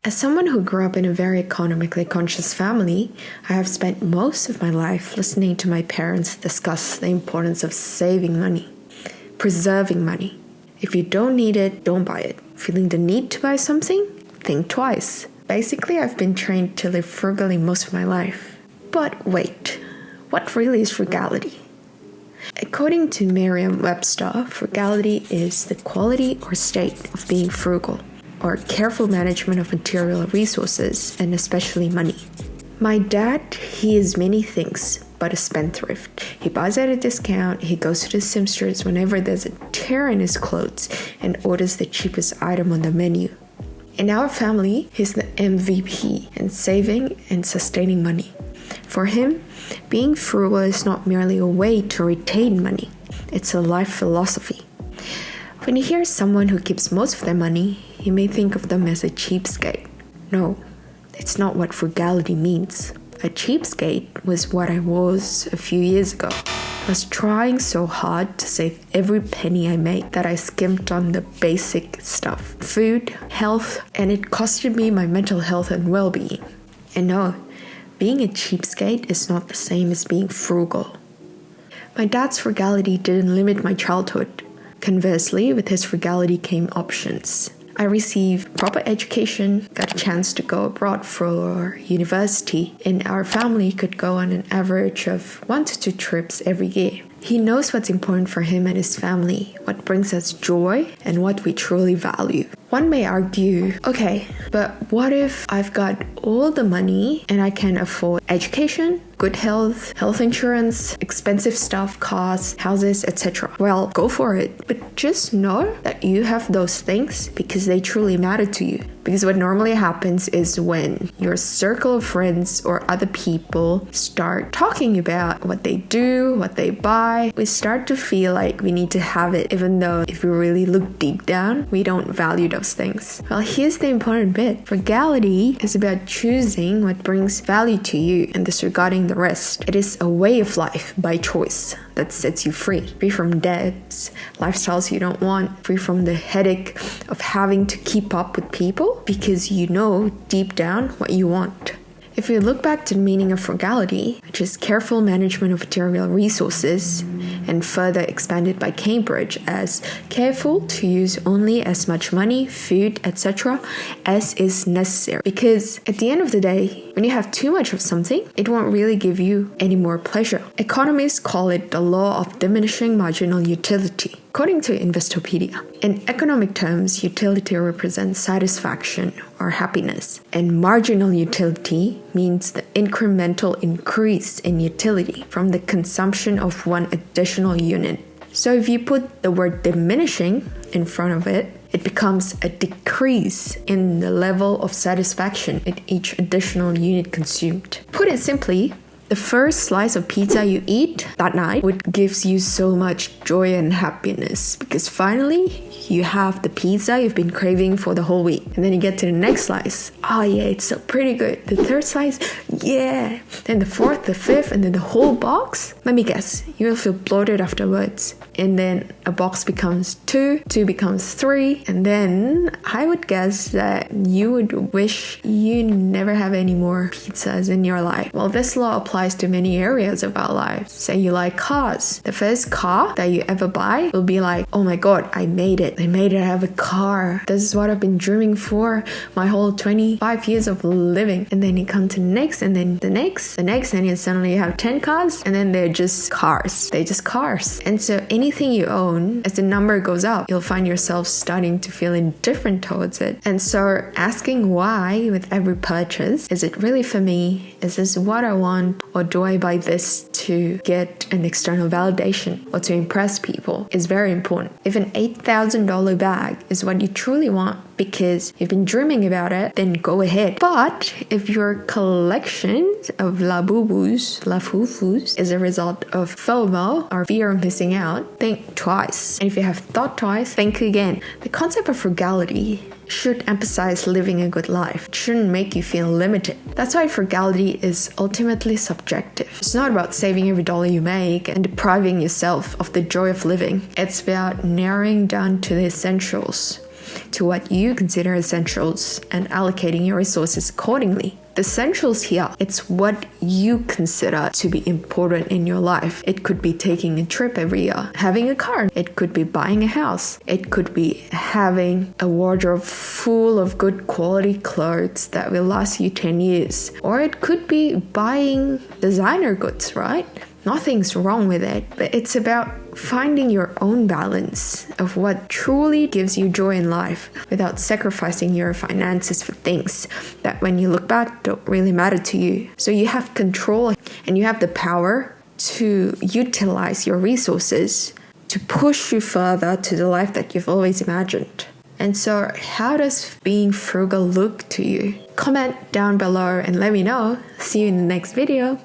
As someone who grew up in a very economically conscious family, I have spent most of my life listening to my parents discuss the importance of saving money, preserving money. If you don't need it, don't buy it. Feeling the need to buy something? Think twice. Basically, I've been trained to live frugally most of my life. But wait, what really is frugality? According to Merriam-Webster, frugality is the quality or state of being frugal, or careful management of material resources, and especially money. My dad, he is many things, but a spendthrift. He buys at a discount, he goes to the seamstress whenever there's a tear in his clothes, and orders the cheapest item on the menu. In our family, he's the MVP in saving and sustaining money. For him, being frugal is not merely a way to retain money, it's a life philosophy. When you hear someone who keeps most of their money, you may think of them as a cheapskate. No, it's not what frugality means. A cheapskate was what I was a few years ago. I was trying so hard to save every penny I made that I skimped on the basic stuff, food, health, and it costed me my mental health and well-being. And no, being a cheapskate is not the same as being frugal. My dad's frugality didn't limit my childhood. Conversely, with his frugality came options. I received proper education, got a chance to go abroad for university, and our family could go on an average of 1 to 2 trips every year. He knows what's important for him and his family, what brings us joy, and what we truly value. One may argue, okay, but what if I've got all the money and I can afford education, good health, health insurance, expensive stuff, cars, houses, etc. Well, go for it. But just know that you have those things because they truly matter to you. Because what normally happens is when your circle of friends or other people start talking about what they do, what they buy, we start to feel like we need to have it, even though if we really look deep down, we don't value those things. Well, here's the important bit. Frugality is about choosing what brings value to you and disregarding the rest. It is a way of life by choice that sets you free. Free from debts, lifestyles you don't want, free from the headache of having to keep up with people because you know deep down what you want. If we look back to the meaning of frugality, which is careful management of material resources, and further expanded by Cambridge as careful to use only as much money, food, etc. as is necessary. Because at the end of the day, when you have too much of something, it won't really give you any more pleasure. Economists call it the law of diminishing marginal utility. According to Investopedia, in economic terms, utility represents satisfaction or happiness, and marginal utility means the incremental increase in utility from the consumption of one additional unit. So if you put the word diminishing in front of it, it becomes a decrease in the level of satisfaction in each additional unit consumed. Put it simply, the first slice of pizza you eat that night would gives you so much joy and happiness because finally you have the pizza you've been craving for the whole week. And then you get to the next slice. Oh yeah, it's so pretty good. The third slice, yeah. Then the fourth, the fifth, and then the whole box. Let me guess, you'll feel bloated afterwards. And then a box becomes 2, 2 becomes 3, and then I would guess that you would wish you never have any more pizzas in your life. Well, this law applies to many areas of our lives. Say you like cars. The first car that you ever buy will be like, oh my god, I made it. I have a car. This is what I've been dreaming for my whole 25 years of living. And then you come to the next, and then the next, and then suddenly you have 10 cars, and then they're just cars. They're just cars. And so anything you own, as the number goes up, you'll find yourself starting to feel indifferent towards it. And so asking why with every purchase, is it really for me? Is this what I want? Or do I buy this to get an external validation or to impress people is very important. If an $8,000 bag is what you truly want because you've been dreaming about it, then go ahead. But if your collection of labubus, lafufus, is a result of FOMO or fear of missing out, think twice. And if you have thought twice, think again. The concept of frugality should emphasize living a good life. It shouldn't make you feel limited. That's why frugality is ultimately subjective. It's not about saving every dollar you make and depriving yourself of the joy of living. It's about narrowing down to the essentials. to what you consider essentials and allocating your resources accordingly. The essentials here, it's what you consider to be important in your life. It could be taking a trip every year, having a car. It could be buying a house. It could be having a wardrobe full of good quality clothes that will last you 10 years. Or it could be buying designer goods, right? Nothing's wrong with it, but it's about finding your own balance of what truly gives you joy in life without sacrificing your finances for things that when you look back don't really matter to you. So you have control and you have the power to utilize your resources to push you further to the life that you've always imagined. And so how does being frugal look to you? Comment down below and let me know. See you in the next video.